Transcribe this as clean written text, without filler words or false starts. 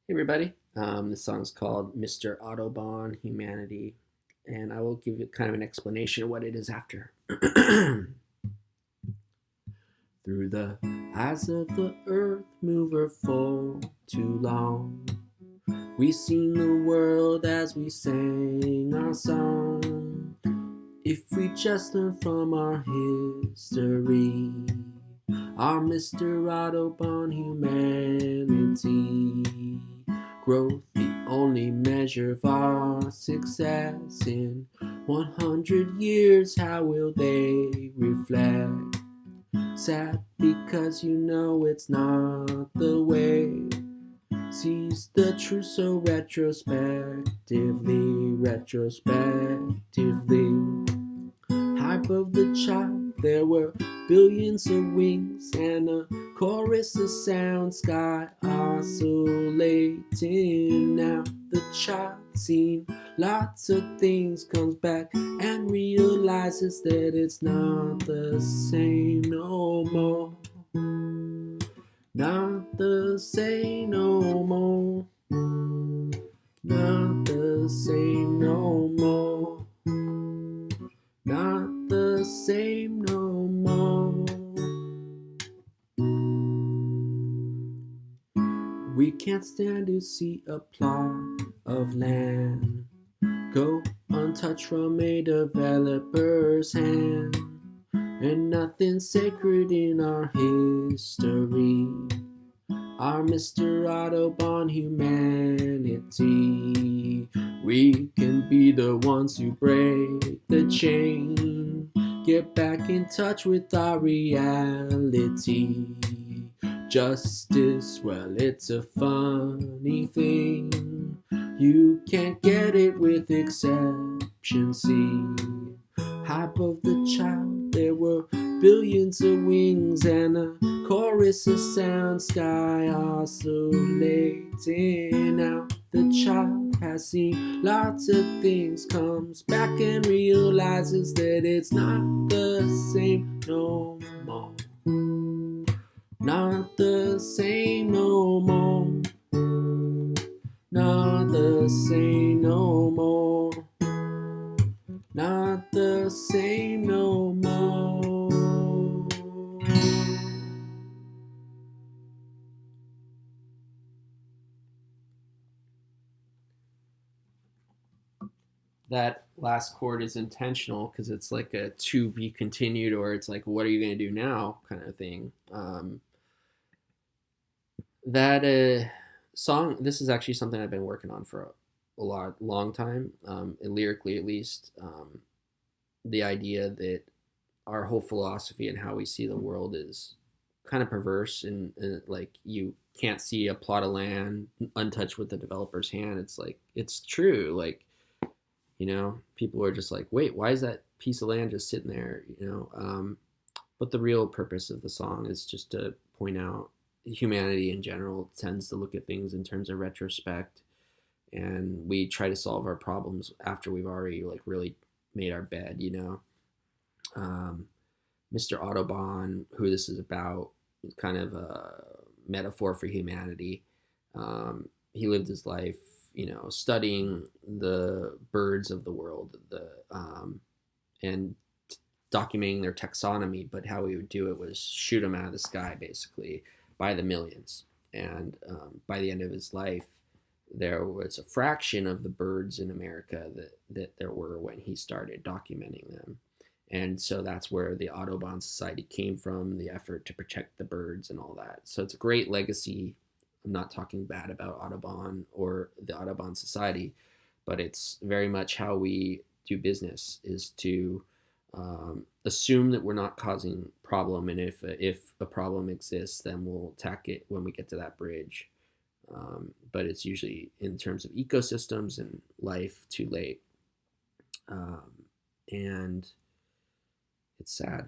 Hey everybody, this song's called Mr. Audubon Humanity, and I will give you kind of an explanation of what it is after. Through the eyes of the earth mover for too long, we've seen the world as we sang our song. If we just learn from our history, our Mr. Audubon humanity, growth the only measure of our success. In 100 years, how will they reflect? Sad because you know it's not the way. Sees the truth so retrospectively. Hype of the child, there were billions of wings and a chorus of sound, sky oscillating. Now the child seen lots of things, comes back and realizes that it's not the same no more. Not the same no more. Not the same no more. Not the same no more. We can't stand to see a plot of land go untouched from a developer's hand, and nothing sacred in our history. Our Mr. Audubon humanity. We can be the ones who break the chain, get back in touch with our reality. Justice, well, it's a funny thing. You can't get it with exception C. Hype of the child, there were billions of wings and a chorus of sound, sky oscillating. Now the child has seen lots of things, comes back and realizes that it's not the same no more. Not the same no more. Not the same no more. Not the same no more. That last chord is intentional because it's like a to be continued, or it's like, what are you going to do now kind of thing. That song, this is actually something I've been working on for long time, lyrically at least. The idea that our whole philosophy and how we see the world is kind of perverse, and like you can't see a plot of land untouched with the developer's hand. It's like, it's true. Like, people are just like, wait, why is that piece of land just sitting there? But the real purpose of the song is just to point out humanity in general tends to look at things in terms of retrospect, and we try to solve our problems after we've already like really made our bed. um, Mr. Audubon, who this is about, is kind of a metaphor for humanity. He lived his life, studying the birds of the world, and documenting their taxonomy. But how he would do it was shoot them out of the sky, basically, by the millions. And by the end of his life, there was a fraction of the birds in America that there were when he started documenting them. And so that's where the Audubon Society came from, the effort to protect the birds and all that. So it's a great legacy. I'm not talking bad about Audubon or the Audubon Society, but it's very much how we do business, is to assume that we're not causing problem, and if a problem exists, then we'll attack it when we get to that bridge. But it's usually in terms of ecosystems and life too late. And it's sad.